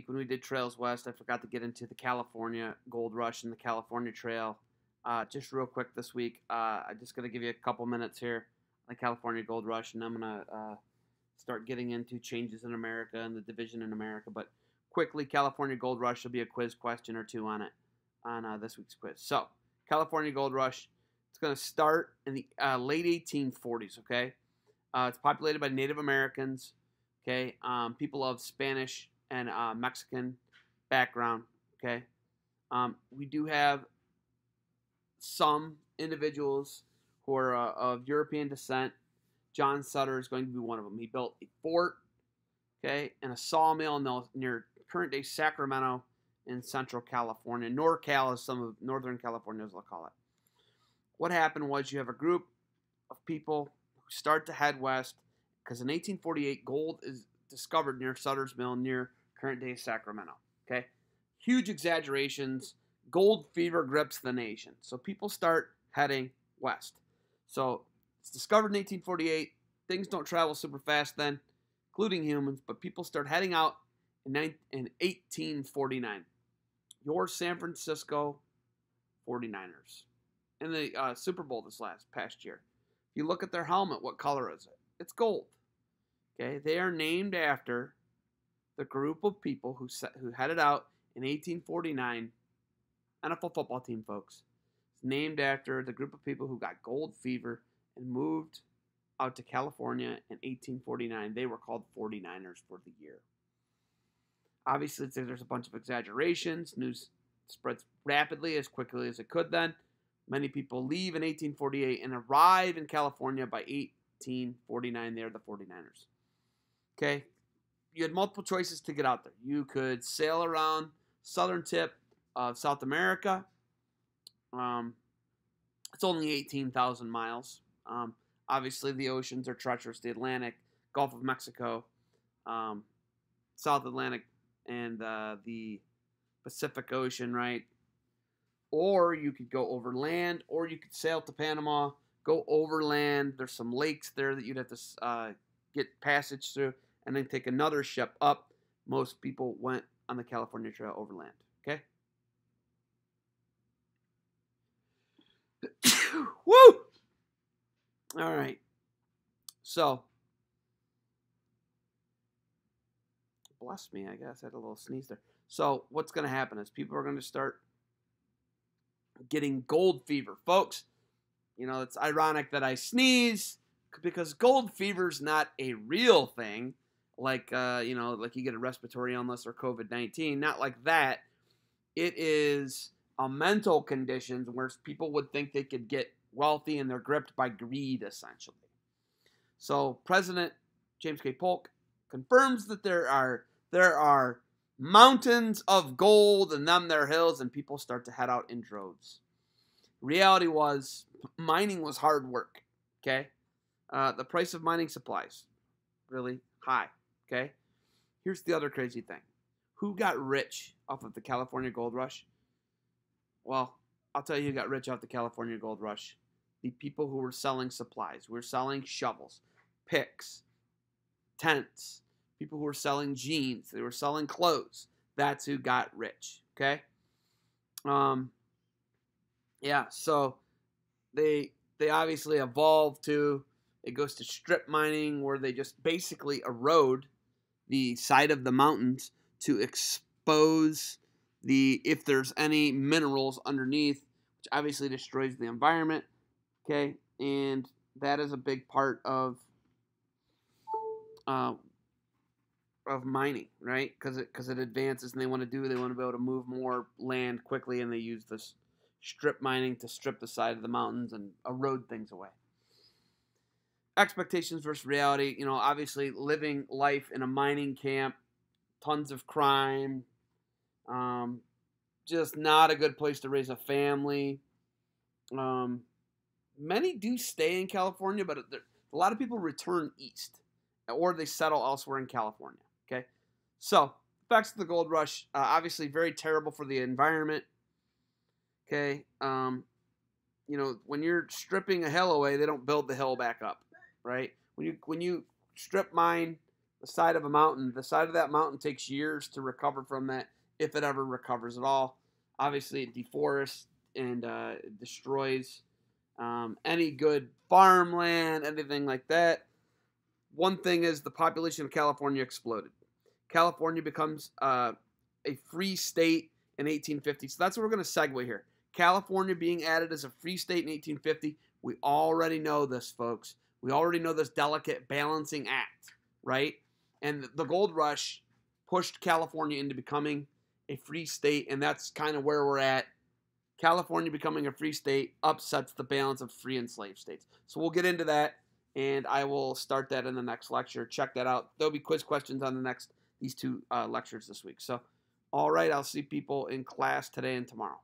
when we did Trails West, I forgot to get into the California Gold Rush and the California Trail. Just real quick this week, I'm just going to give you a couple minutes here on the California Gold Rush, and I'm going to start getting into changes in America and the division in America. But quickly, California Gold Rush, will be a quiz question or two on it on this week's quiz. So, California Gold Rush, it's going to start in the late 1840s, okay? It's populated by Native Americans, okay? People of Spanish and Mexican background, okay? We do have some individuals who are of European descent. John Sutter is going to be one of them. He built a fort, okay, and a sawmill near current-day Sacramento in Central California. NorCal is some of Northern California, as they'll call it. What happened was you have a group of people who start to head west because in 1848, gold is discovered near Sutter's Mill near current-day Sacramento, okay? Huge exaggerations. Gold fever grips the nation. So people start heading west. So it's discovered in 1848. Things don't travel super fast then, including humans, but people start heading out in 1849. Your San Francisco 49ers in the Super Bowl this past year. If you look at their helmet, what color is it? It's gold. Okay, they are named after the group of people who headed out in 1849. NFL football team, folks. It's named after the group of people who got gold fever and moved out to California in 1849. They were called 49ers for the year. Obviously, there's a bunch of exaggerations. News spreads rapidly, as quickly as it could then. Many people leave in 1848 and arrive in California by 1849. They're the 49ers. Okay? You had multiple choices to get out there. You could sail around southern tip of South America. It's only 18,000 miles. Obviously, the oceans are treacherous. The Atlantic, Gulf of Mexico, South Atlantic, and the Pacific Ocean, right? Or you could go overland, or you could sail to Panama, go overland. There's some lakes there that you'd have to get passage through, and then take another ship up. Most people went on the California Trail overland, okay? Woo! All right. So, bless me, I guess I had a little sneeze there. So, what's going to happen is people are going to start getting gold fever. Folks, you know, it's ironic that I sneeze because gold fever is not a real thing. Like, you know, like you get a respiratory illness or COVID-19. Not like that. It is a mental condition where people would think they could get wealthy and they're gripped by greed, essentially. So President James K. Polk confirms that there are mountains of gold and them there hills, and people start to head out in droves. Reality was mining was hard work, okay? The price of mining supplies, really high, okay? Here's the other crazy thing. Who got rich off of the California Gold Rush? Well, I'll tell you who got rich off the California Gold Rush. The people who were selling supplies. We were selling shovels, picks, tents, people who were selling jeans. They were selling clothes. That's who got rich, okay? Yeah, so they obviously evolved to, it goes to strip mining where they just basically erode the side of the mountains to expose if there's any minerals underneath, which obviously destroys the environment, okay? And that is a big part of mining, right? Because it advances, and they want to be able to move more land quickly, and they use this strip mining to strip the side of the mountains and erode things away. Expectations versus reality. You know, obviously living life in a mining camp, tons of crime, just not a good place to raise a family. Many do stay in California, but a lot of people return east, or they settle elsewhere in California. Okay, so back to the gold rush. Obviously, very terrible for the environment. Okay, you know, when you're stripping a hill away, they don't build the hill back up, right? When you strip mine, the side of a mountain. The side of that mountain takes years to recover from that, if it ever recovers at all. Obviously, it deforests and destroys any good farmland, anything like that. One thing is the population of California exploded. California becomes a free state in 1850. So that's what we're going to segue here. California being added as a free state in 1850. We already know this, folks. We already know this delicate balancing act, right? And the gold rush pushed California into becoming a free state, and that's kind of where we're at. California becoming a free state upsets the balance of free and slave states. So we'll get into that, and I will start that in the next lecture. Check that out. There'll be quiz questions on these two lectures this week. So, all right, I'll see people in class today and tomorrow.